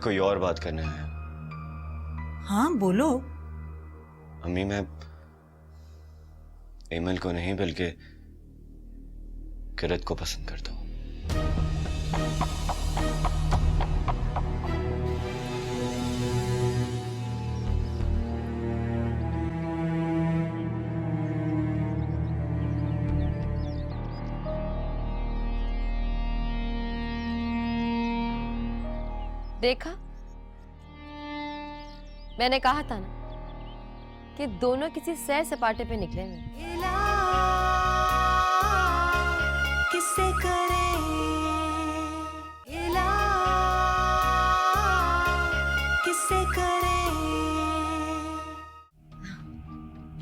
कोई और बात करना है। हाँ बोलो। अम्मी, मैं एमल को नहीं बल्कि किरत को पसंद करता हूँ। देखा, मैंने कहा था ना कि दोनों किसी सैर सपाटे पे निकले हैं। किससे करें इला, किससे करें।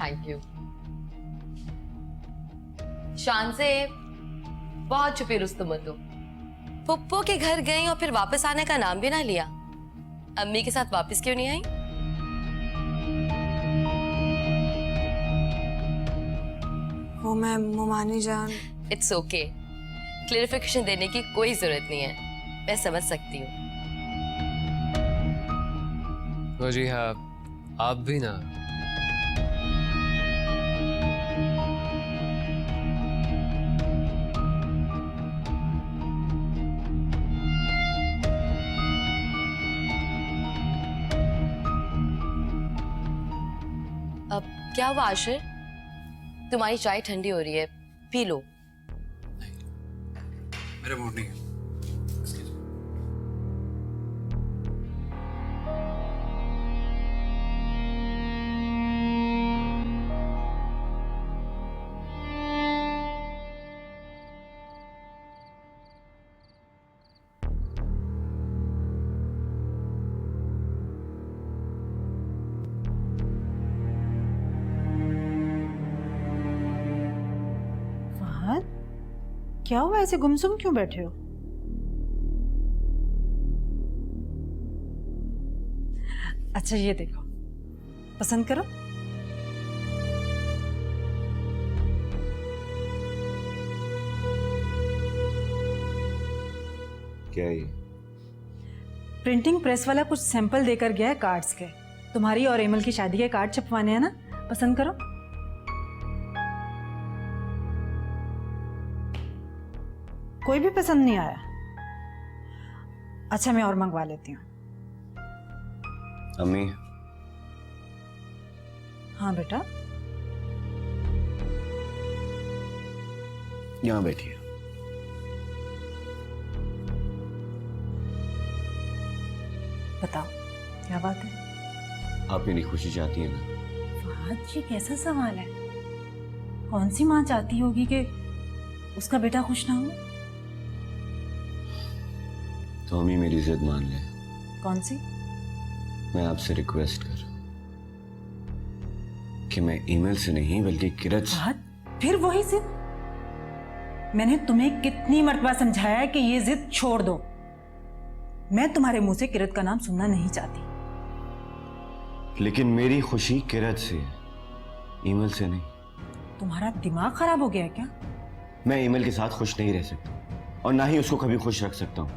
Thank you. शान से बहुत छुपी रुस्तुम हो। पुप्पो के घर गई और फिर वापस आने का नाम भी ना लिया। अम्मी के साथ वापस क्यों नहीं आई? वो मैं मोमानी जान। इट्स ओके, क्लेरिफिकेशन देने की कोई जरूरत नहीं है, मैं समझ सकती हूँ। वो जी हाँ, आप भी ना। अब क्या हुआ आशिर? तुम्हारी चाय ठंडी हो रही है, पी लो। मेरा मूड नहीं है। क्या हुआ, ऐसे गुमसुम क्यों बैठे हो? अच्छा ये देखो, पसंद करो। क्या है ये? प्रिंटिंग प्रेस वाला कुछ सैंपल देकर गया है कार्ड्स के। तुम्हारी और एमल की शादी के कार्ड छपवाने हैं ना, पसंद करो। कोई भी पसंद नहीं आया? अच्छा मैं और मंगवा लेती हूँ। अम्मी। हाँ बेटा। यहाँ बैठिए। बताओ क्या बात है? आप मेरी खुशी चाहती हैं ना? फहद, ये कैसा सवाल है? कौन सी माँ चाहती होगी कि उसका बेटा खुश ना हो? तो अम्मी मेरी जिद मान ले। कौन सी? मैं आपसे रिक्वेस्ट कर रहा हूं कि मैं ईमेल से नहीं बल्कि किरत से। फहद, फिर वही जिद? मैंने तुम्हें कितनी मर्तबा समझाया है कि ये जिद छोड़ दो। मैं तुम्हारे मुंह से किरत का नाम सुनना नहीं चाहती। लेकिन मेरी खुशी किरत से है, ईमेल से नहीं। तुम्हारा दिमाग खराब हो गया है क्या? मैं ईमेल के साथ खुश नहीं रह सकता और ना ही उसको कभी खुश रख सकता हूं।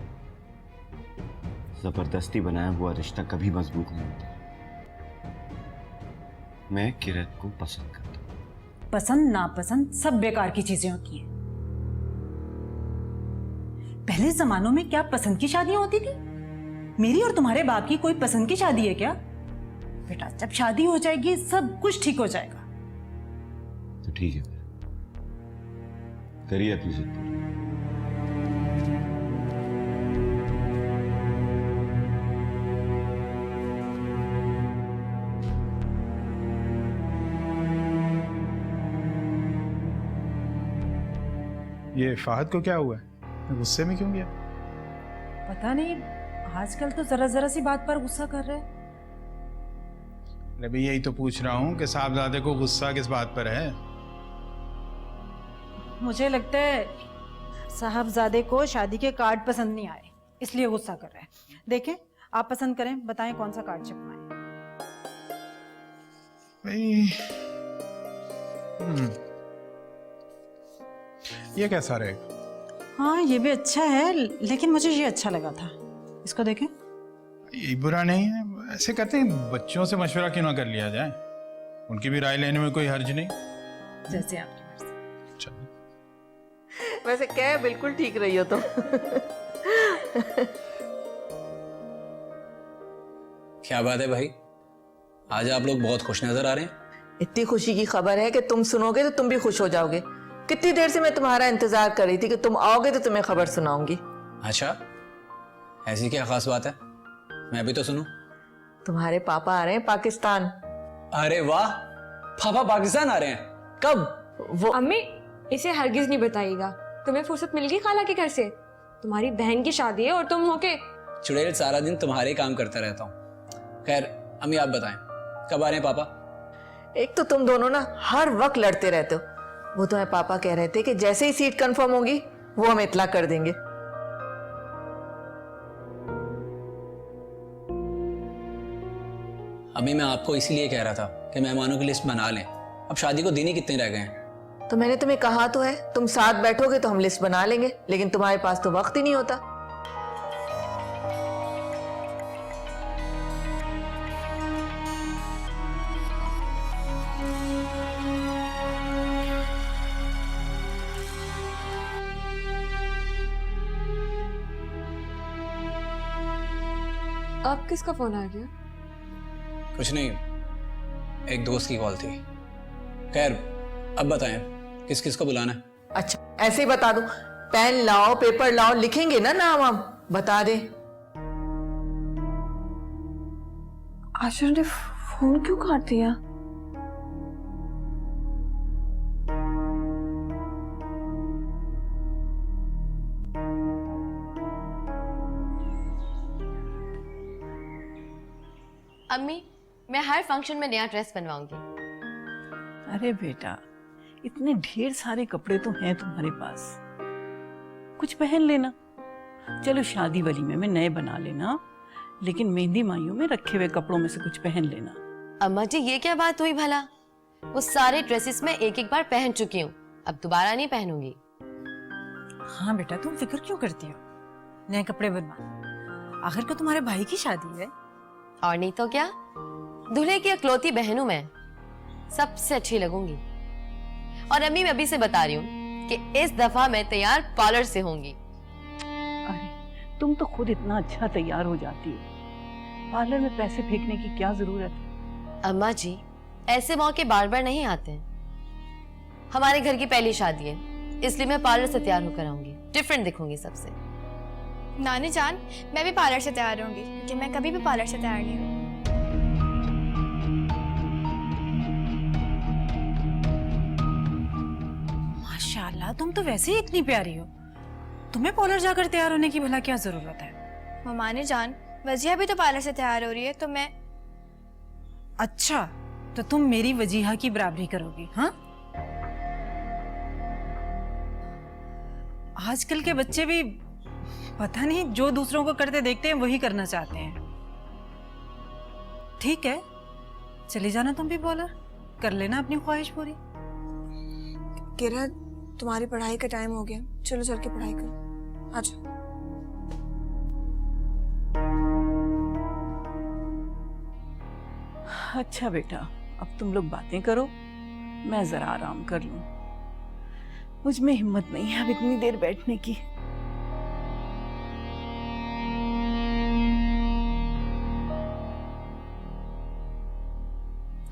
जबरदस्ती बनाया हुआ रिश्ता कभी मजबूत नहीं होता। मैं किरत को पसंद करता हूं। पसंद नापसंद सब बेकार की चीजें होती हैं। पहले जमानों में क्या पसंद की शादियां होती थी? मेरी और तुम्हारे बाप की कोई पसंद की शादी है क्या? बेटा जब शादी हो जाएगी सब कुछ ठीक हो जाएगा। तो ठीक है, फिर करिए अपनी जिद पूरी। ये फहद को क्या हुआ है? गुस्से में क्यों गया? पता नहीं, आजकल तो जरा जरा सी बात पर गुस्सा कर रहे हैं। अरे भाई यही तो पूछ रहा हूँ कि साहबजादे को गुस्सा किस बात पर है? मुझे लगता है साहबजादे को शादी के कार्ड पसंद नहीं आए, इसलिए गुस्सा कर रहे हैं। देखें, आप पसंद करें, बताएं कौन सा कार्ड छपवाएं। भाई ये कैसा रहेगा? हाँ ये भी अच्छा है, लेकिन मुझे ये अच्छा लगा था। इसको देखें। ये बुरा नहीं है, ऐसे करते हैं, बच्चों से मशवरा क्यों ना कर लिया जाए, उनकी भी राय लेने में कोई हर्ज नहीं। जैसे आपकी मर्जी। चलो। वैसे क्या बिल्कुल ठीक रही हो तुम। क्या बात है भाई, आज आप लोग बहुत खुश नजर आ रहे हैं। इतनी खुशी की खबर है कि तुम सुनोगे तो तुम भी खुश हो जाओगे। कितनी देर से मैं तुम्हारा इंतजार कर रही थी कि तुम आओगे तो तुम्हें खबर सुनाऊंगी। अच्छा, ऐसी क्या खास बात है, मैं भी तो सुनूं। तुम्हारे पापा आ रहे हैं पाकिस्तान। अरे वाह, पापा पाकिस्तान आ रहे हैं, कब? वो अम्मी, इसे हरगिज नहीं बताइएगा। तुम्हें फुर्सत मिल गई खाला के घर से? तुम्हारी बहन की शादी है और तुम होके। चुड़ैल, सारा दिन तुम्हारे ही काम करता रहता हूँ। खैर अम्मी आप बताएं, कब आ रहे हैं पापा? एक तो तुम दोनों ना हर वक्त लड़ते रहते हो। वो तुम्हारे पापा कह रहे थे कि जैसे ही सीट कंफर्म होगी वो हमें इत्तला कर देंगे। अम्मी मैं आपको इसीलिए कह रहा था कि मेहमानों की लिस्ट बना लें, अब शादी को दिन ही कितने रह गए हैं। तो मैंने तुम्हें कहा तो है, तुम साथ बैठोगे तो हम लिस्ट बना लेंगे, लेकिन तुम्हारे पास तो वक्त ही नहीं होता। अब किसका फोन आ गया? कुछ नहीं, एक दोस्त की कॉल थी। खैर अब बताएं, किस किस को बुलाना है? अच्छा ऐसे ही बता दूं, पेन लाओ पेपर लाओ, लिखेंगे ना नाम हम, बता दे। आशा ने फोन क्यों काट दिया? अम्मी, मैं हर फंक्शन में नया ड्रेस बनवाऊंगी। अरे बेटा, इतने ढेर सारे कपड़े तो हैं तुम्हारे पास, कुछ पहन लेना। चलो शादी वलीमे में नए बना लेना, लेकिन मेहंदी माइयों में रखे हुए कपड़ों में से कुछ पहन लेना। अम्मा जी, ये क्या बात हुई भला? वो सारे ड्रेसेस मैं एक एक बार पहन चुकी हूँ, अब दोबारा नहीं पहनूंगी। हाँ बेटा, तुम फिक्र क्यों करती हो, नए कपड़े बनवा, आखिर को तुम्हारे भाई की शादी है। और नहीं तो क्या, दूल्हे की इकलौती बहन हूं मैं, सबसे अच्छी लगूंगी। और अम्मी मैं अभी से बता रही हूँ कि इस दफा मैं तैयार पार्लर से होंगी। अरे तुम तो खुद इतना अच्छा तैयार हो जाती हो, पार्लर में पैसे फेंकने की क्या जरूरत है। अम्मा जी, ऐसे मौके बार बार नहीं आते हैं। हमारे घर की पहली शादी है, इसलिए मैं पार्लर से तैयार होकर आऊंगी, डिफरेंट दिखूंगी सबसे। नानी जान, मैं भी पार्लर से तैयार होंगी, क्योंकि मैं कभी भी पार्लर से तैयार नहीं हूँ। माशाल्लाह, तुम तो वैसे ही इतनी प्यारी हो, तुम्हें पार्लर जाकर तैयार होने की भला क्या जरूरत है। ममानी जान, वजिया भी तो पार्लर से तैयार हो रही है, तो मैं। अच्छा, तो तुम मेरी वजीहा की बराबरी करोगी? हाँ, आजकल के बच्चे भी पता नहीं जो दूसरों को करते देखते हैं वही करना चाहते हैं। ठीक है, चली जाना तुम भी पार्लर, कर लेना अपनी ख्वाहिश पूरी। किरण, तुम्हारी पढ़ाई का टाइम हो गया, चलो चल के पढ़ाई करो, आ जाओ। अच्छा बेटा, अब तुम लोग बातें करो, मैं जरा आराम कर लूं, मुझ में हिम्मत नहीं है अब इतनी देर बैठने की।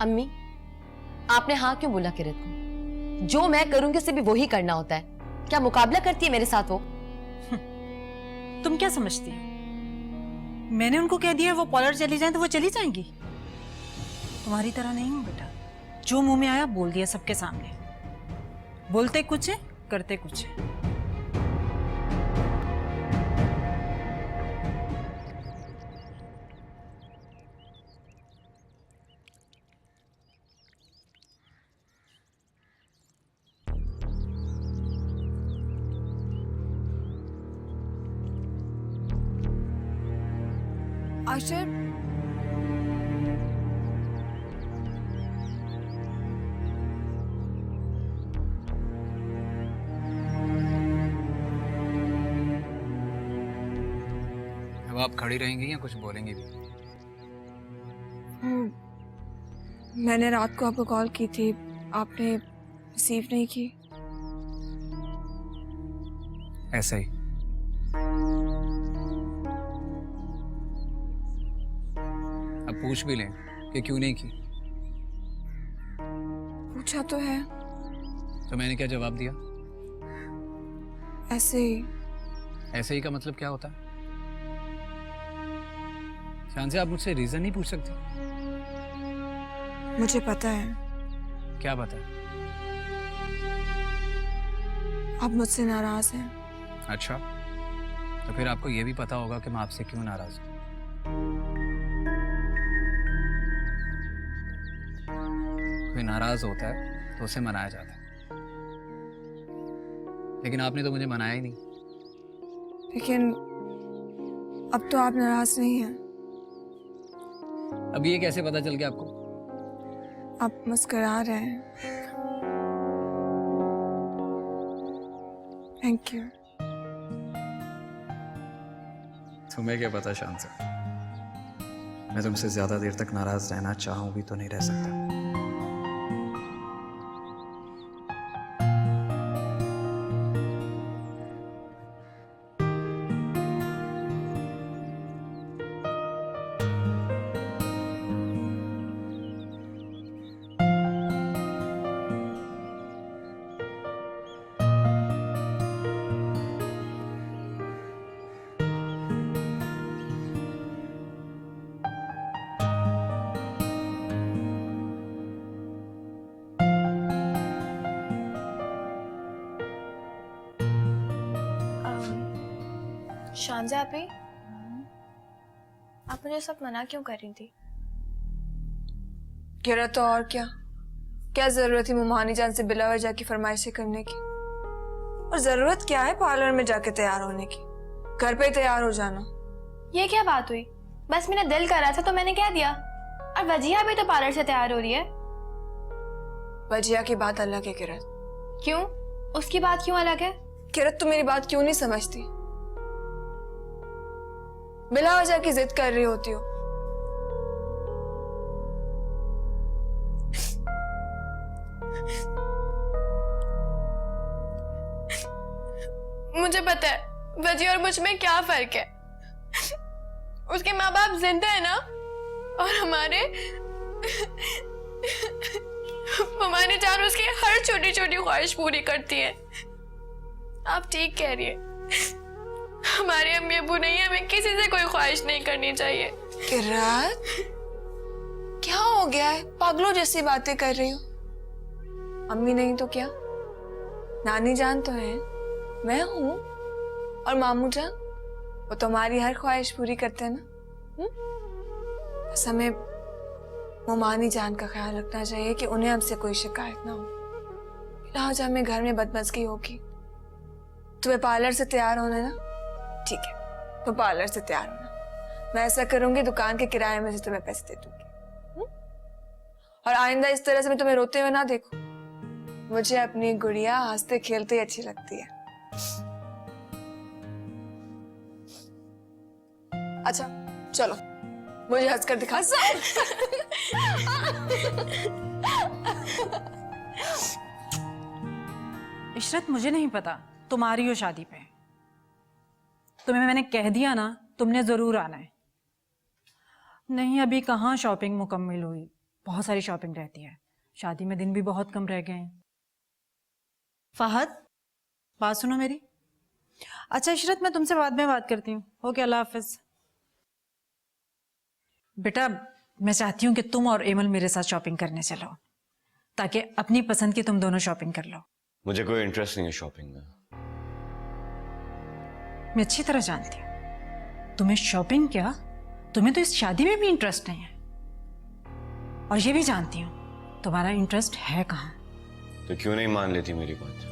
अम्मी, आपने हाँ क्यों बोला किरत को? जो मैं करूंगी उसे भी वही करना होता है। क्या मुकाबला करती है मेरे साथ वो? तुम क्या समझती हो, मैंने उनको कह दिया वो पार्लर चली जाएं तो वो चली जाएंगी। तुम्हारी तरह नहीं हूं बेटा, जो मुंह में आया बोल दिया सबके सामने। बोलते कुछ है, करते कुछ है। आशा, आप खड़ी रहेंगी या कुछ बोलेंगी भी? मैंने रात को आपको कॉल की थी, आपने रिसीव नहीं की। ऐसा ही। अब पूछ भी लें कि क्यों नहीं की। पूछा तो है, तो मैंने क्या जवाब दिया? ऐसे ही। ऐसे ही का मतलब क्या होता है? शान से आप मुझसे रीजन नहीं पूछ सकते? मुझे पता है क्या पता है? आप मुझसे नाराज हैं। अच्छा, तो फिर आपको यह भी पता होगा कि मैं आपसे क्यों नाराज हूं। कोई नाराज होता है तो उसे मनाया जाता है, लेकिन आपने तो मुझे मनाया ही नहीं। लेकिन अब तो आप नाराज नहीं हैं। अब ये कैसे पता चल गया आपको? आप मुस्कुरा रहे हैं। Thank you. तुम्हें क्या पता शान से, मैं तुमसे ज्यादा देर तक नाराज रहना चाहूं भी तो नहीं रह सकता। शांजा आपी, आप मुझे सब मना क्यों कर रही थी? गिरा तो और क्या, क्या जरूरत थी मुमानी जान से बिला वजह की फरमाइशें करने की? और जरूरत क्या है पार्लर में जाके तैयार होने की? घर पे ही तैयार हो जाना। ये क्या बात हुई? बस मेरा दिल कर रहा था तो मैंने कह दिया। और वजिया भी तो पार्लर से तैयार हो रही है। वजिया की बात अलग है किरत। क्यों? उसकी बात क्यों अलग है? किरत, तुम मेरी बात क्यों नहीं समझती? बिला वजह की जिद कर रही होती हो। मुझे पता है वजिया और मुझ में क्या फर्क है। उसके माँ बाप जिंदा है ना, और हमारे जान उसकी हर छोटी छोटी ख्वाहिश पूरी करती है। आप ठीक कह रही है, हमारे अम्मी अबू नहीं, हमें किसी से कोई ख्वाहिश नहीं करनी चाहिए। किरात, क्या हो गया है? पागलों जैसी बातें कर रही हो। अम्मी नहीं तो क्या, नानी जान तो है, मैं हूं, और मामू जान, वो तो हमारी हर ख्वाहिश पूरी करते हैं ना। बस हमें मुमानी जान का ख्याल रखना चाहिए कि उन्हें हमसे कोई शिकायत ना हो। फिलहाल हमें घर में बदमज़गी होगी। तुम्हें पार्लर से तैयार होना है ना? ठीक है, तो पार्लर से तैयार होना। मैं ऐसा करूंगी, दुकान के किराए में से तुम्हें पैसे दे दूंगी। और आइंदा इस तरह से मैं तुम्हें रोते हुए ना देखूं। मुझे अपनी गुड़िया हंसते खेलते ही अच्छी लगती है। अच्छा चलो, मुझे हंसकर दिखा। इशरत, मुझे नहीं पता तुम आ रही हो शादी पे। तुम्हें मैंने कह दिया ना, तुमने जरूर आना है। नहीं, अभी कहाँ शॉपिंग मुकम्मल हुई, बहुत सारी शॉपिंग रहती है। शादी में दिन भी बहुत कम रह गए हैं। फहद, बात सुनो मेरी। अच्छा इशरत, मैं तुमसे बाद में बात करती हूँ। ओके, अल्लाह हाफिज। बेटा, मैं चाहती हूँ कि तुम और एमल मेरे साथ शॉपिंग करने चलो, ताकि अपनी पसंद की तुम दोनों शॉपिंग कर लो। मुझे कोई इंटरेस्ट नहीं है शॉपिंग में। मैं अच्छी तरह जानती हूँ तुम्हें शॉपिंग क्या, तुम्हें तो इस शादी में भी इंटरेस्ट नहीं है। और ये भी जानती हूँ तुम्हारा इंटरेस्ट है कहाँ। तो क्यों नहीं मान लेती मेरी बात?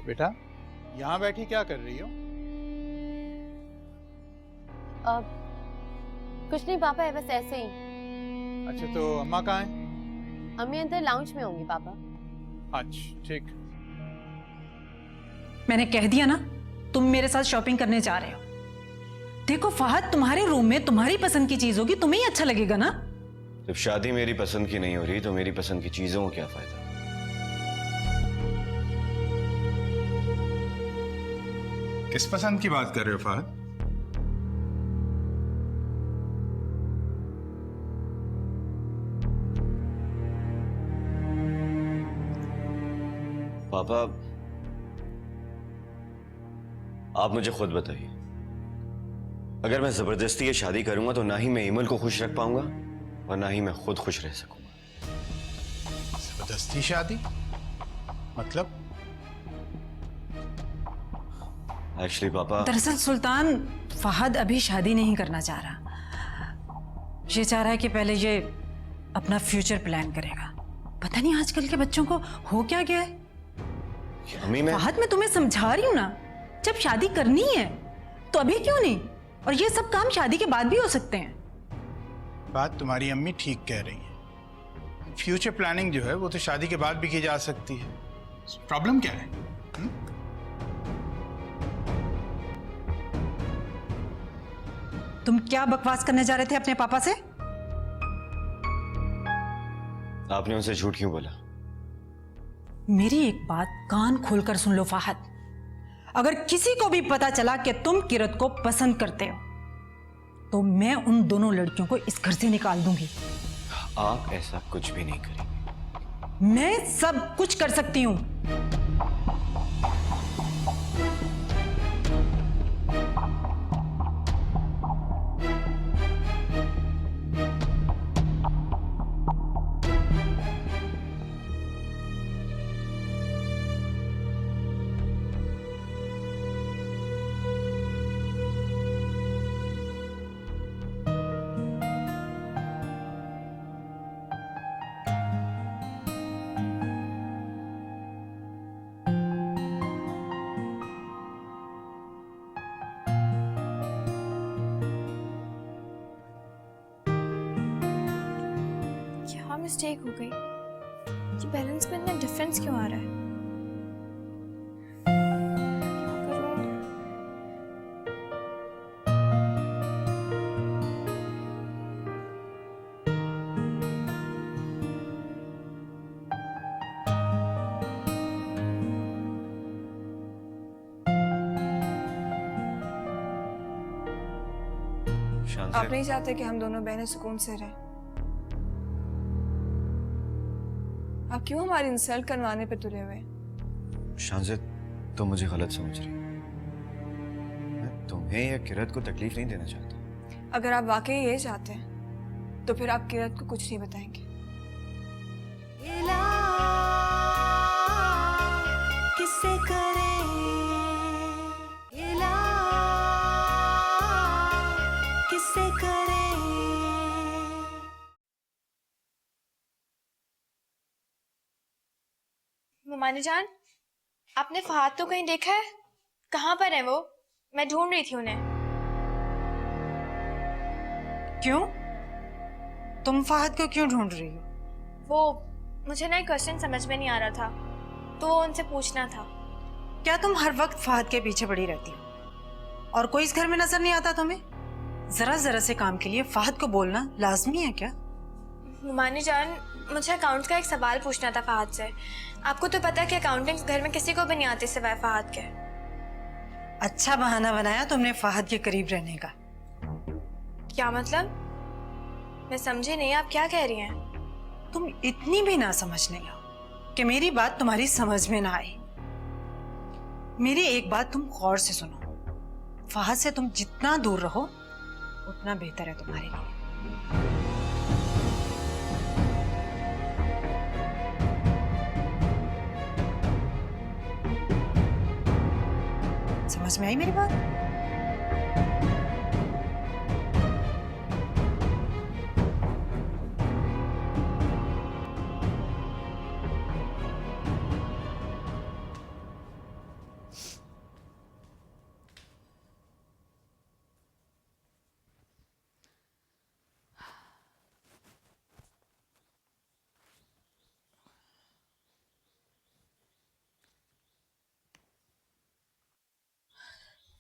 बेटा, यहाँ बैठी क्या कर रही हो? कुछ नहीं पापा, है बस ऐसे ही। अच्छा, तो अम्मा कहाँ हैं? अम्मी अंदर लाउंज में होंगी पापा। अच्छा, ठीक। मैंने कह दिया ना, तुम मेरे साथ शॉपिंग करने जा रहे हो। देखो फहद, तुम्हारे रूम में तुम्हारी पसंद की चीज होगी, तुम्हें ही अच्छा लगेगा ना। जब शादी मेरी पसंद की नहीं हो रही तो मेरी पसंद की चीजों का क्या फायदा? किस पसंद की बात कर रहे हो फहद? पापा, आप मुझे खुद बताइए, अगर मैं जबरदस्ती ये शादी करूंगा तो ना ही मैं ईमल को खुश रख पाऊंगा और ना ही मैं खुद खुश रह सकूंगा। जबरदस्ती शादी मतलब? एक्चुअली पापा, दरअसल सुल्तान, फहद अभी शादी नहीं करना चाह रहा। ये चाह रहा है कि पहले ये अपना फ्यूचर प्लान करेगा। पता नहीं आजकल के बच्चों को हो क्या गया है। अम्मी फहद, मैं तुम्हें समझा रही हूँ ना, जब शादी करनी है तो अभी क्यों नहीं? और ये सब काम शादी के बाद भी हो सकते हैं। बात तुम्हारी अम्मी ठीक कह रही है। फ्यूचर प्लानिंग जो है वो तो शादी के बाद भी की जा सकती है। प्रॉब्लम क्या है? तुम क्या बकवास करने जा रहे थे अपने पापा से? आपने उनसे झूठ क्यों बोला? मेरी एक बात कान खोलकर सुन लो फहद, अगर किसी को भी पता चला कि तुम किरत को पसंद करते हो तो मैं उन दोनों लड़कियों को इस घर से निकाल दूंगी। आप ऐसा कुछ भी नहीं करेंगे। मैं सब कुछ कर सकती हूं। क्या मिस्टेक हो गई? ये बैलेंस में इतना डिफरेंस क्यों आ रहा है? क्या करूं? शान आप से नहीं चाहते कि हम दोनों बहनें सुकून से रहें? आप क्यों हमारी इंसल्ट करवाने पे तुले हुए हैं? शान से तुम मुझे गलत समझ रही हो। मैं तुम्हें या किरत को तकलीफ नहीं देना चाहता। अगर आप वाकई ये चाहते हैं तो फिर आप किरत को कुछ नहीं बताएंगे। किससे करें इला, किससे करें। मुमानी जान, आपने फहद तो कहीं देखा है? कहाँ पर है वो? मैं ढूंढ रही थी उन्हें। क्यों? तुम फहद को क्यों ढूंढ रही हो? वो मुझे ना एक क्वेश्चन समझ में नहीं आ रहा था, तो उनसे पूछना था। क्या तुम हर वक्त फहद के पीछे पड़ी रहती हो और कोई इस घर में नजर नहीं आता तुम्हें? जरा जरा से काम के लिए फहद को बोलना लाजमी है क्या? मुमानी जान, मुझे अकाउंट्स का एक सवाल पूछना था फहद से। आपको तो पता है कि अकाउंटिंग घर में किसी को भी नहीं आती सिवाय फहद के। अच्छा बहाना बनाया तुमने फहद के करीब रहने का। क्या मतलब? मैं समझी नहीं, आप क्या कह रही हैं? तुम इतनी भी ना समझने हो कि मेरी बात तुम्हारी समझ में ना आए। मेरी एक बात तुम गौर से सुनो, फहद से तुम जितना दूर रहो उतना बेहतर है तुम्हारे लिए। समझ में आई मेरी बात?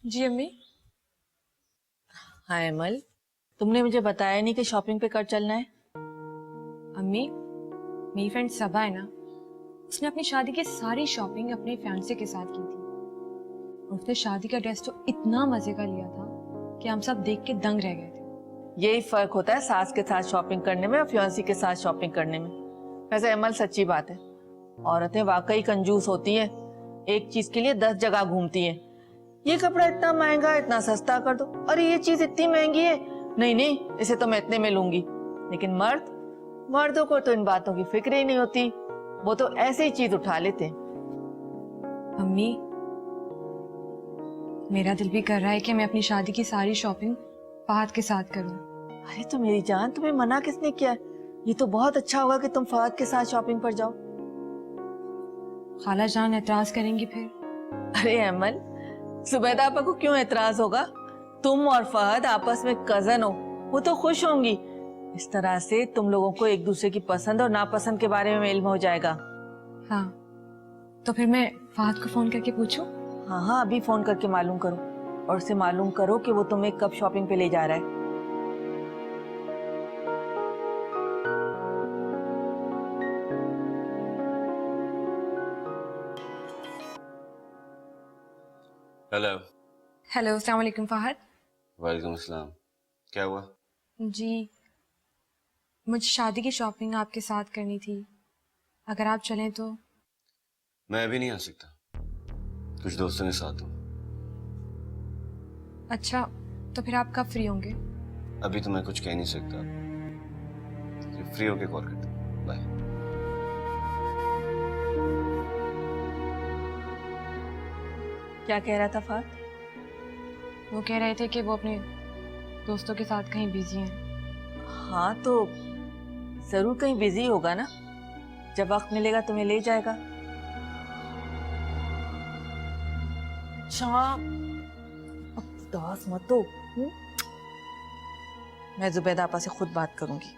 जी अम्मी। हाँ अमल, तुमने मुझे बताया नहीं कि शॉपिंग पे कब चलना है। अम्मी, मेरी फ्रेंड सबा है ना, उसने अपनी शादी की सारी शॉपिंग अपने फियांसे के साथ की थी। और उसने शादी का ड्रेस तो इतना मजे का लिया था कि हम सब देख के दंग रह गए थे। यही फर्क होता है सास के साथ शॉपिंग करने में और फियांसी के साथ शॉपिंग करने में। वैसे अमल सच्ची बात है, औरतें वाकई कंजूस होती हैं, एक चीज के लिए 10 जगह घूमती हैं। ये कपड़ा इतना महंगा, इतना सस्ता कर दो, अरे ये चीज इतनी महंगी है, नहीं नहीं इसे तो मैं इतने में लूंगी। लेकिन मर्दों को तो इन बातों की फिक्र ही नहीं होती, वो तो ऐसे ही चीज उठा लेते हैं। अम्मी, मेरा दिल भी कर रहा है कि मैं अपनी शादी की सारी शॉपिंग फहद के साथ करूं। अरे तो मेरी जान, तुम्हें मना किसने किया? ये तो बहुत अच्छा होगा कि तुम फहद के साथ शॉपिंग पर जाओ। खाला जान एतराज करेंगी फिर? अरे अमल, सुबैदा आपा को क्यों एतराज होगा? तुम और फहद आपस में कजन हो, वो तो खुश होंगी। इस तरह से तुम लोगों को एक दूसरे की पसंद और नापसंद के बारे में इल्म हो जाएगा। हाँ, तो फिर मैं फहद को फोन करके पूछूं? हाँ हाँ, अभी फोन करके मालूम करो, और उससे मालूम करो कि वो तुम्हें कब शॉपिंग पे ले जा रहा है। हेलो। हेलो, अस्सलाम वालेकुम फहद। वालेकुम अस्सलाम। क्या हुआ? जी, मुझे शादी की शॉपिंग आपके साथ करनी थी, अगर आप चलें तो। मैं अभी नहीं आ सकता, कुछ दोस्तों के साथ हूँ। अच्छा, तो फिर आप कब फ्री होंगे? अभी तो मैं कुछ कह नहीं सकता, फ्री होके कॉल करता हूँ। बाय। क्या कह रहा था फहद? वो कह रहे थे कि वो अपने दोस्तों के साथ कहीं बिजी हैं। हाँ तो जरूर कहीं बिजी होगा ना, जब वक्त मिलेगा तुम्हें ले जाएगा। अच्छा, अब उदास मत हो। मैं जुबैदा आपा से खुद बात करूंगी।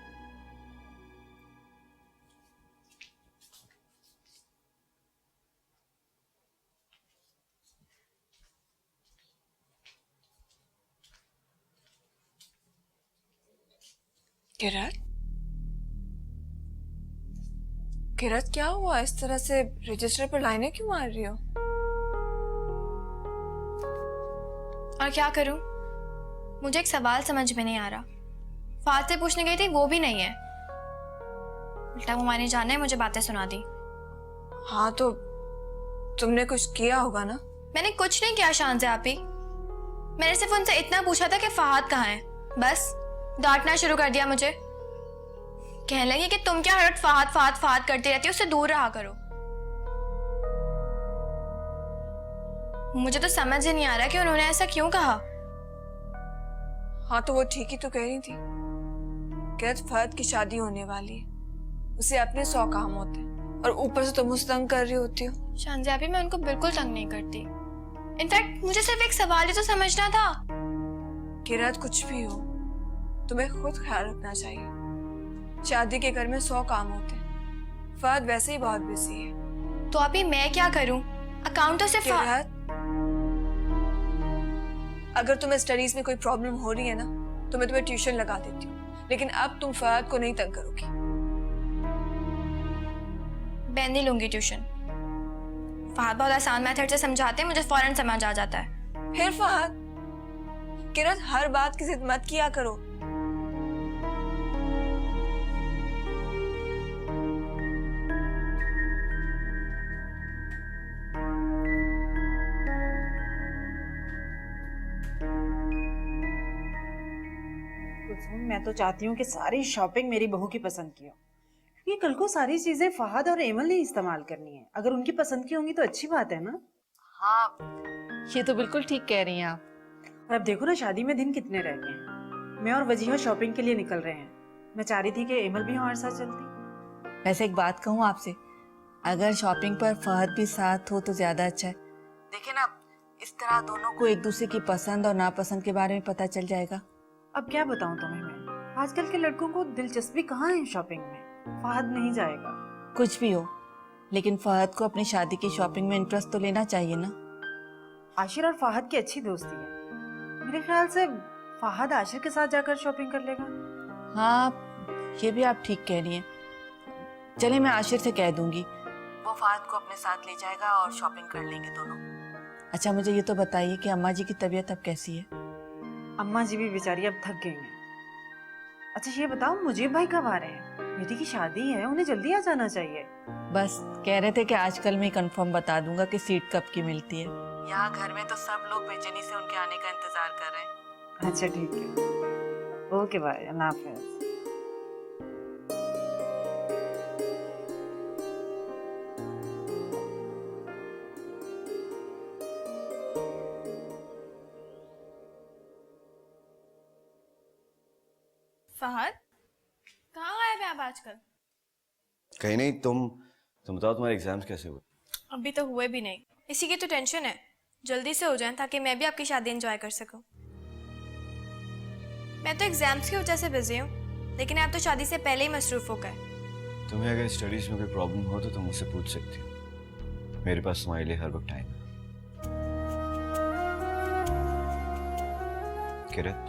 किरत क्या हुआ? इस तरह से रजिस्टर पर लाइनें क्यों मार रही हो? और क्या करूं? मुझे एक सवाल समझ में नहीं आ रहा। फहद से पूछने गई थी, वो भी नहीं है। उल्टा मुमानी जान ने मुझे बातें सुना दी। हाँ तो तुमने कुछ किया होगा ना? मैंने कुछ नहीं किया शांति आपी। मैंने सिर्फ उनसे इतना पूछा था कि फहद कहाँ है, बस। डांटना शुरू कर दिया मुझे। कहने लगी कि तुम क्या हर वक्त फहद फहद फहद करती रहती हो, उससे दूर रहा करो। मुझे तो समझ ही नहीं आ रहा कि उन्होंने ऐसा क्यों कहा। हाँ तो वो ठीक ही तो कह रही थी। किरत, फहद की शादी होने वाली है, उसे अपने 100 काम होते हैं, और ऊपर से तुम उसे तंग कर रही होती हो। शांति आपी, मैं उनको बिल्कुल तंग नहीं करती। इनफैक्ट मुझे सिर्फ एक सवाल ही तो समझना था। किरत, कुछ भी हो, तुम्हें खुद ख्याल रखना चाहिए। शादी के घर में 100 काम होते हैं, फहद वैसे ही बहुत बिजी है। तो अभी मैं क्या करूं? अकाउंटों से किरत, अगर तुम्हें स्टडीज में कोई प्रॉब्लम हो रही है ना, तो मैं तुम्हें ट्यूशन लगा देती हूँ, लेकिन अब तुम फहद को नहीं तंग करोगी। मैं नहीं लूंगी ट्यूशन। फहद बहुत आसान मेथड से समझाते हैं, मुझे फौरन समझ आ जाता है। फिर फहद, किरत, हर बात की जिद मत किया करो। मैं तो चाहती हूँ कि सारी शॉपिंग मेरी बहू की पसंद की हो, क्योंकि कल को सारी चीजें फहद और एमल ने इस्तेमाल करनी है। अगर उनकी पसंद की होंगी तो अच्छी बात है ना। हाँ, ये तो बिल्कुल ठीक कह रही हैं आप। और अब देखो ना, शादी में दिन कितने रह गए हैं। मैं और वजीहा शॉपिंग के लिए निकल रहे हैं। मैं चाह रही थी कि एमल भी हमारे साथ चलती। वैसे एक बात कहूँ आपसे, अगर शॉपिंग पर फहद भी साथ हो तो ज्यादा अच्छा है। देखिए ना, इस तरह दोनों को एक दूसरे की पसंद और नापसंद के बारे में पता चल जाएगा। अब क्या बताऊं तुम्हें मैं, आजकल के लड़कों को दिलचस्पी कहाँ है शॉपिंग में। फहद नहीं जाएगा। कुछ भी हो, लेकिन फहद को अपनी शादी की शॉपिंग में इंटरेस्ट तो लेना चाहिए ना। आशिर और फहद की अच्छी दोस्ती है, मेरे ख्याल से फहद आशिर के साथ जाकर शॉपिंग कर लेगा। हाँ, ये भी आप ठीक कह रही हैं। चलिए मैं आशिर से कह दूंगी, वो फहद को अपने साथ ले जाएगा और शॉपिंग कर लेंगे दोनों। अच्छा मुझे ये तो बताइए कि अम्मा जी की तबीयत अब कैसी है? अम्मा जी भी बेचारी अब थक गई हैं। अच्छा ये बताओ, मुजीब भाई कब आ रहे हैं? बेटी की शादी है, उन्हें जल्दी आ जाना चाहिए। बस कह रहे थे कि आजकल मैं कंफर्म बता दूंगा कि सीट कब की मिलती है। यहाँ घर में तो सब लोग बेचैनी से उनके आने का इंतजार कर रहे हैं। अच्छा ठीक है, ओके बाय, अल्लाह हाफिज। फहद, कहाँ गायब है आप आजकल? कहीं नहीं। तुम बताओ, तुम्हारे एग्जाम्स कैसे हुए? अभी तो हुए भी नहीं, इसी की तो टेंशन है। जल्दी से हो जाएं ताकि मैं भी आपकी शादी एंजॉय कर सकूं। मैं तो एग्जाम्स की वजह से बिजी हूँ, लेकिन आप तो शादी से पहले ही मसरूफ हो गए। तुम्हें अगर स्टडीज में कोई प्रॉब्लम हो तो तुम मुझसे पूछ सकती हो, मेरे पास तुम्हारे लिए हर वक्त टाइम है। किरत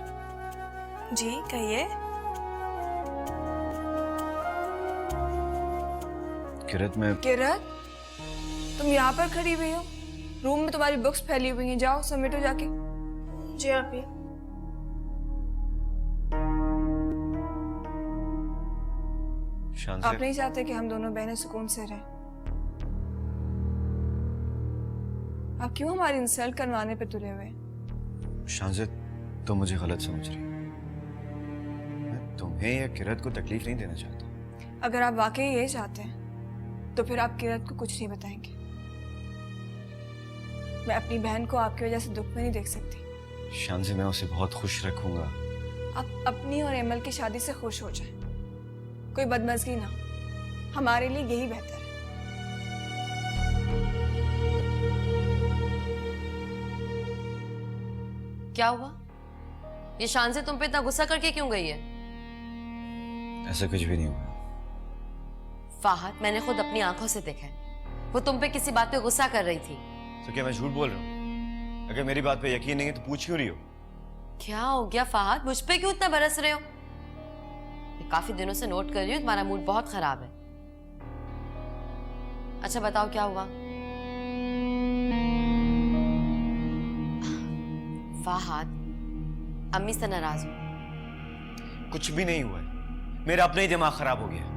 जी कहिए। किरत मैं किरत, तुम यहाँ पर खड़ी हुई हो? रूम में तुम्हारी बुक्स फैली हुई हैं, जाओ समेटो जाके। जी आप ही। शान आप से नहीं चाहते कि हम दोनों बहनें सुकून से रहें? आप क्यों हमारी इंसल्ट करवाने पे तुले हुए हैं? शान से तुम मुझे गलत समझ रही हो। मैं तुम्हें या किरत को तकलीफ नहीं देना चाहता। अगर आप वाकई ये चाहते हैं तो फिर आप किरत को कुछ नहीं बताएंगे। मैं अपनी बहन को आपकी वजह से दुख में नहीं देख सकती। शान से मैं उसे बहुत खुश रखूंगा। आप अपनी और एमल की शादी से खुश हो जाएं, कोई बदमज़गी ना। हमारे लिए यही बेहतर है। क्या हुआ? ये शान से तुम पे इतना गुस्सा करके क्यों गई है? ऐसा कुछ भी नहीं हुआ। फाहद, मैंने खुद अपनी आंखों से देखा है, वो तुम पे किसी बात पे गुस्सा कर रही थी। तो क्या मैं झूठ बोल रहा हूँ? अगर मेरी बात पे यकीन नहीं है तो पूछ क्यों रही हो? क्या हो गया फाहद, मुझ पे क्यों इतना बरस रहे हो? मैं काफी दिनों से नोट कर रही हूँ तुम्हारा मूड बहुत खराब है। अच्छा बताओ क्या हुआ? फाहद, अम्मी से नाराज हो? कुछ भी नहीं हुआ है, मेरा अपना ही दिमाग खराब हो गया।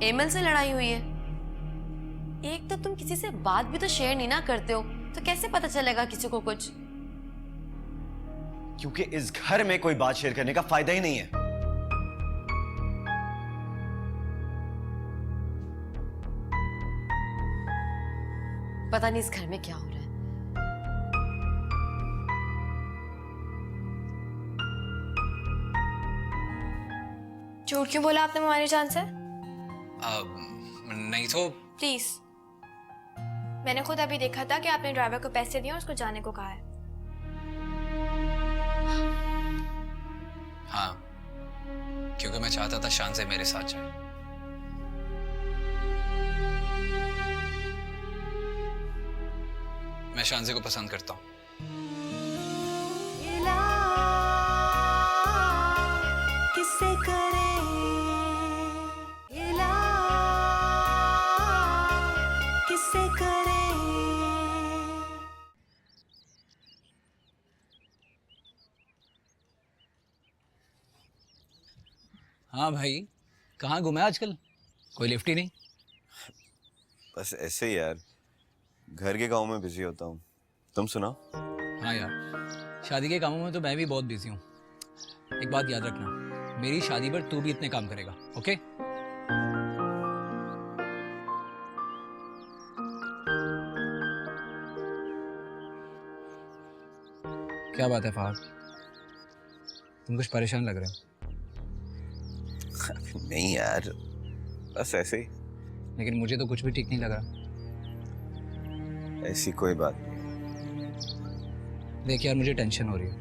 एमल से लड़ाई हुई है? एक तो तुम किसी से बात भी तो शेयर नहीं ना करते हो, तो कैसे पता चलेगा किसी को कुछ? क्योंकि इस घर में कोई बात शेयर करने का फायदा ही नहीं है। पता नहीं इस घर में क्या हो रहा है। झूठ क्यों बोला आपने ममानी जान से? नहीं तो प्लीज, मैंने खुद अभी देखा था कि आपने ड्राइवर को पैसे दिए और उसको जाने को कहा है। हाँ, क्योंकि मैं चाहता था शान से मेरे साथ जाए। मैं शानज़े को पसंद करता हूँ। किससे करे किससे करे। हाँ भाई, कहाँ घूमे आजकल? कोई लिफ्ट ही नहीं। बस ऐसे ही यार, घर के कामों में बिजी होता हूँ। तुम सुनाओ? हाँ यार, शादी के कामों में तो मैं भी बहुत बिजी हूँ। एक बात याद रखना, मेरी शादी पर तू भी इतने काम करेगा, ओके? क्या बात है फहद, तुम कुछ परेशान लग रहे हो। नहीं यार, बस ऐसे ही। लेकिन मुझे तो कुछ भी ठीक नहीं लग रहा। ऐसी कोई बात नहीं। देख यार, मुझे टेंशन हो रही है।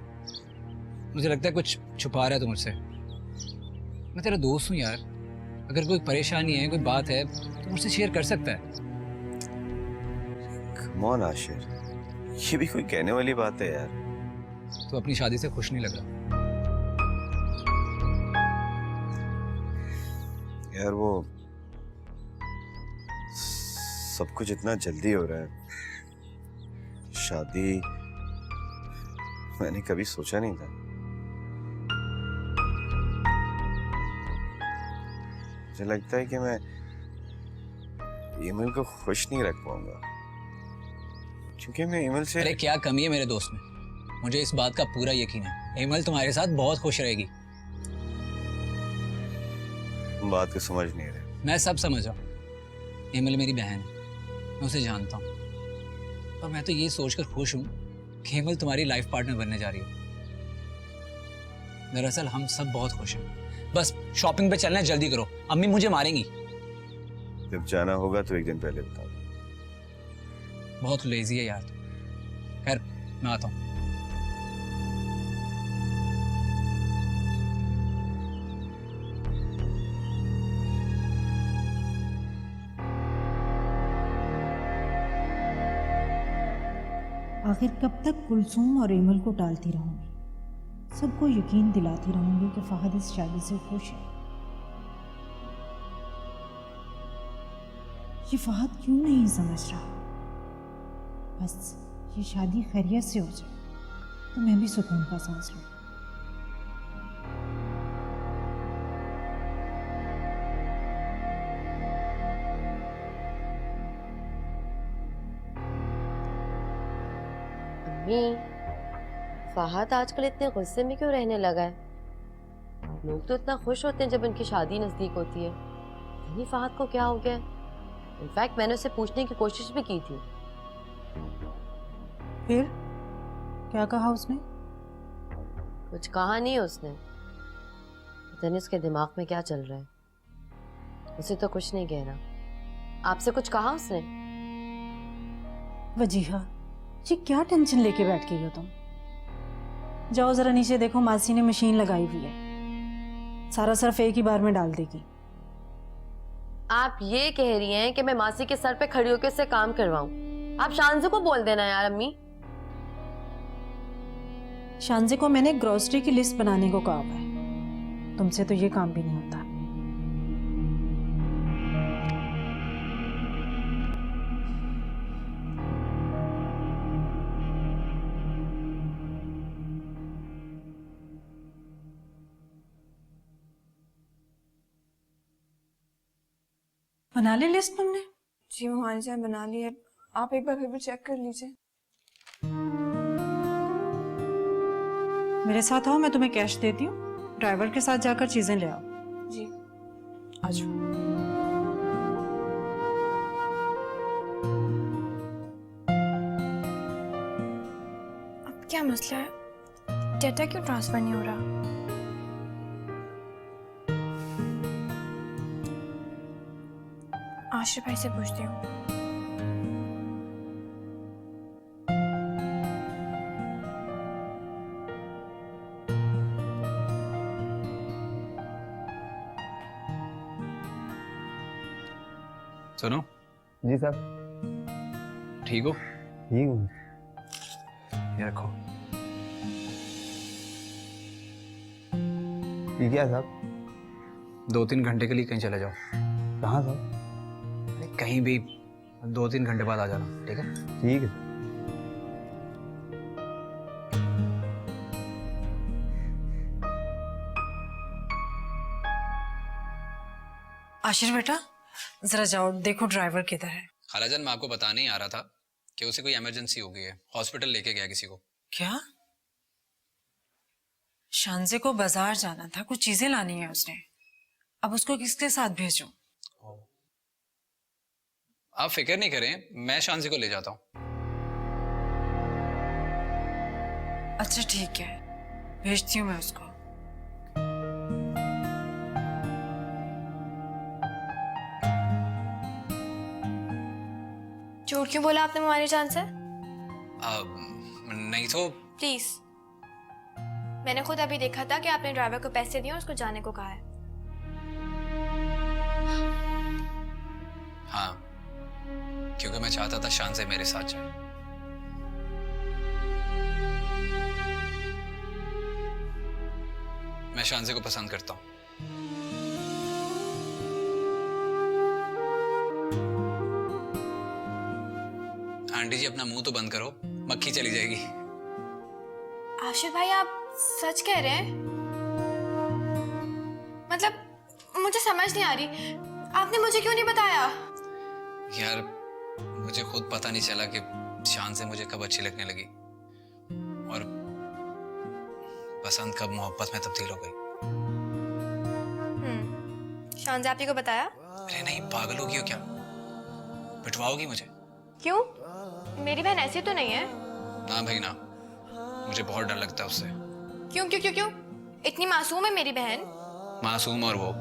मुझे लगता है कुछ छुपा रहा है तू मुझसे। मैं तेरा दोस्त हूँ यार, अगर कोई परेशानी है, कोई बात है तो मुझसे शेयर कर सकता है। कम ऑन आशिर, ये भी कोई कहने वाली बात है यार। तो अपनी शादी से खुश नहीं लग रहा? यार वो सब कुछ इतना जल्दी हो रहा है। शादी मैंने कभी सोचा नहीं था। मुझे लगता है कि मैं इमल को खुश नहीं रख पाऊंगा, क्योंकि मैं इमल से। अरे क्या कमी है मेरे दोस्त में? मुझे इस बात का पूरा यकीन है, इमल तुम्हारे साथ बहुत खुश रहेगी। बात को समझ नहीं रहे। मैं सब समझ रहा हूँ। इमल मेरी बहन है, मैं उसे जानता हूँ, और मैं तो ये सोचकर खुश हूँ कि इमल तुम्हारी लाइफ पार्टनर बनने जा रही है। दरअसल हम सब बहुत खुश हैं। बस शॉपिंग पे चलना है, जल्दी करो, अम्मी मुझे मारेंगी। जब जाना होगा तो एक दिन पहले बता दो। बहुत लेजी है यार तू। खैर मैं आता हूँ। आखिर कब तक कुलसूम और इमल को टालती रहूंगी? सबको यकीन दिलाती रहूंगी कि फहद इस शादी से खुश है। ये फहद क्यों नहीं समझ रहा? बस ये शादी खैरियत से हो जाए तो मैं भी सुकून का सांस लूं। अम्मी, फहद आजकल इतने गुस्से में क्यों रहने लगा है? लोग तो इतना खुश होते हैं जब उनकी शादी नजदीक होती है। नहीं, फहद को क्या हो गया? इनफैक्ट मैंने उसे पूछने की कोशिश भी की थी। फिर क्या कहा उसने? कुछ कहा नहीं उसने। पता नहीं उसके दिमाग में क्या चल रहा है। उसे तो कुछ नहीं कह रहा। आपसे कुछ कहा उसने? वजीहा, ये क्या टेंशन लेके बैठ गई हो तुम? जाओ जरा नीचे देखो, मासी ने मशीन लगाई हुई है, सारा सर्फ एक ही बार में डाल देगी। आप ये कह रही हैं कि मैं मासी के सर पे खड़ी होकर उससे काम करवाऊं? आप शानज़े को बोल देना यार अम्मी। शानज़े को मैंने ग्रोसरी की लिस्ट बनाने को कहा हुआ है, तुमसे तो ये काम भी नहीं होता। बना ली लिस्ट तुमने? जी हमारी चाय बना ली है, आप एक बार फिर भी चेक कर लीजिए। मेरे साथ आओ, मैं तुम्हें कैश देती हूँ, ड्राइवर के साथ जाकर चीजें ले आओ। जी आजो। अब क्या मसला है? डेटा क्यों ट्रांसफर नहीं हो रहा? आशिफ भाई से पूछती हूँ। सुनो। जी सर। ठीक हो? ठीक हूँ। ये रखो। ठीक है साहब। 2-3 घंटे के लिए कहीं चले जाओ। कहाँ साहब? कहीं भी 2-3 घंटे बाद आ जाना, ठीक है? ठीक है। आशिर बेटा, जरा जाओ देखो ड्राइवर किधर है। खालाजान, मैं आपको बताने ही आ रहा था कि उसे कोई इमरजेंसी हो गई है, हॉस्पिटल लेके गया किसी को। क्या? शानज़े को बाजार जाना था, कुछ चीजें लानी है उसने, अब उसको किसके साथ भेजूं? आप फिक्र नहीं करें, मैं शानज़े को ले जाता हूँ। अच्छा ठीक है, भेजती हूँ मैं उसको। झूठ क्यों बोला आपने हमारी जान से? नहीं तो प्लीज, मैंने खुद अभी देखा था कि आपने ड्राइवर को पैसे दिए और उसको जाने को कहा है। हाँ, क्योंकि मैं चाहता था शान से मेरे साथ जाए। मैं शांजे को पसंद करता हूँ। आंटी जी अपना मुंह तो बंद करो, मक्खी चली जाएगी। आशिफ भाई आप सच कह रहे हैं? मतलब मुझे समझ नहीं आ रही, आपने मुझे क्यों नहीं बताया? यार मुझे खुद पता नहीं चला कि शान से मुझे कब अच्छी लगने लगी और पसंद कब मोहब्बत में तब्दील हो गई। शान आपी को बताया? अरे नहीं, पागल होगी हो क्या? पिटवाओगी मुझे? क्यों? मेरी बहन ऐसी तो नहीं है। ना भाई ना, मुझे बहुत डर लगता है उससे। क्यों क्यों क्यों क्यों? इतनी मासूम है मेरी बहन। मासूम और वो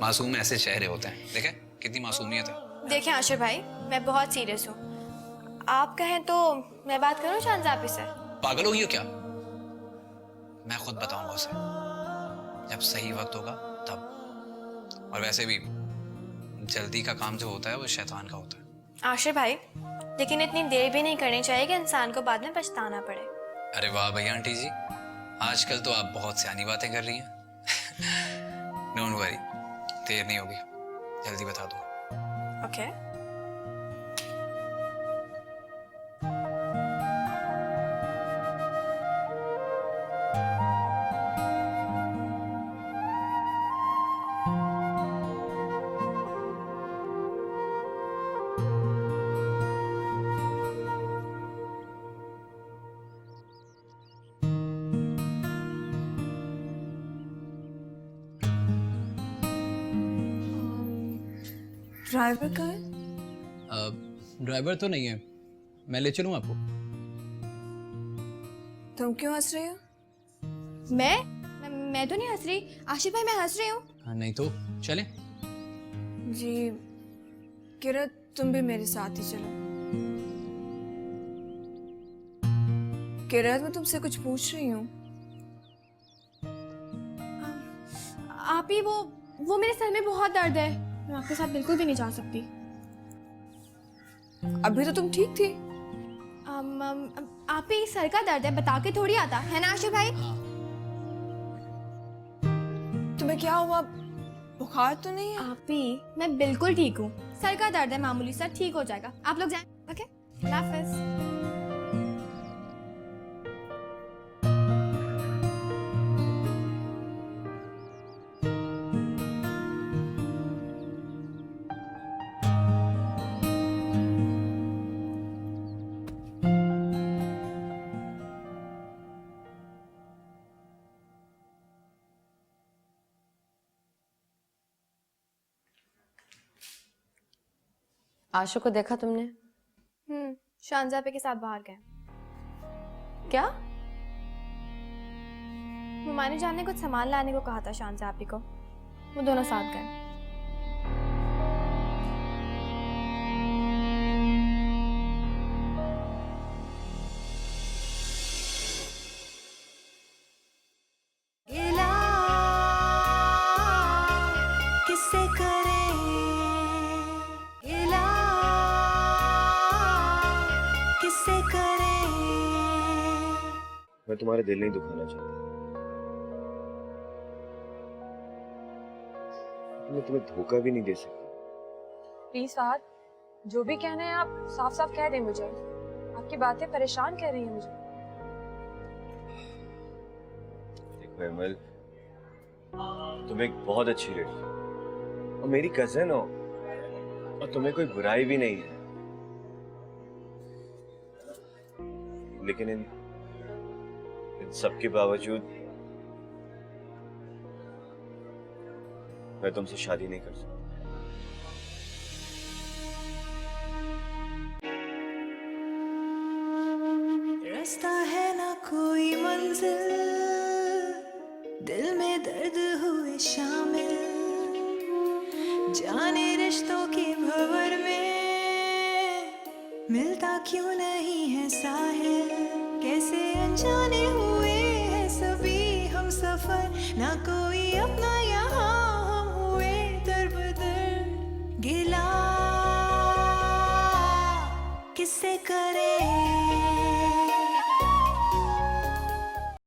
मासूम ऐसे चेहरे होते हैं, देखे कितनी मासूमियत है। देखिए आशिर भाई, मैं बहुत सीरियस हूँ। आप कहें तो मैं बात करूँ शान आपी से? पागल होगी हो क्या? मैं खुद बताऊंगा उसे, जब सही वक्त होगा तब। और वैसे भी जल्दी का काम जो होता है वो शैतान का होता है। आशिर भाई, लेकिन इतनी देर भी नहीं करनी चाहिए कि इंसान को बाद में पछताना पड़े। अरे वाह भैया आंटी जी, आजकल तो आप बहुत सियानी बातें कर रही हैं। डोंट वरी, देर नहीं होगी, जल्दी बता दो। ओके। ड्राइवर कहाँ है? ड्राइवर तो नहीं है, मैं ले चलूं आपको? तुम क्यों हंस रही हो? मैं तो नहीं हंस रही आशिफ भाई, मैं हंस रही हूँ। हाँ, नहीं तो चले। जी किरत, तुम भी मेरे साथ ही चलो। किरत, मैं तुमसे कुछ पूछ रही हूँ। आप ही वो मेरे सर में बहुत दर्द है, मैं आपके साथ बिल्कुल भी नहीं जा सकती। अभी तो तुम ठीक थी। आप ही सर का दर्द है, बता के थोड़ी आता है ना आशिफ भाई? तुम्हें क्या हुआ? बुखार तो नहीं है? आप ही, मैं बिल्कुल ठीक हूँ। सर का दर्द है मामूली सा, ठीक हो जाएगा। आप लोग जाएं, ओके? अल्लाह हाफिज़। आशु को देखा तुमने? शानजापे के साथ बाहर गए। क्या? मुमानी जान ने कुछ सामान लाने को कहा था शानजापी को, वो दोनों साथ गए। गिला किससे करे, गिला किससे करे। मैं तुम्हारे दिल नहीं दुखाना चाहता, मैं तुम्हें धोखा भी नहीं दे सकता। प्लीज फहद, जो भी कहना है आप साफ साफ कह दें मुझे। आपकी बातें परेशान कर रही हैं मुझे। देखो अमल, तुम एक बहुत अच्छी लड़की हो और मेरी कजन हो, और तुम्हें कोई बुराई भी नहीं है, लेकिन इन सब के बावजूद मैं तुमसे शादी नहीं कर सकता। रास्ता है ना कोई मंजिल, दिल में दर्द हुए शामिल, जाने रिश्तों की भंवर में मिलता क्यों नहीं है साहिल। कैसे अनजाने हुए हैं सभी हम सफर, ना कोई अपना यहाँ हम हुए दर-बदर। गिला किससे करे।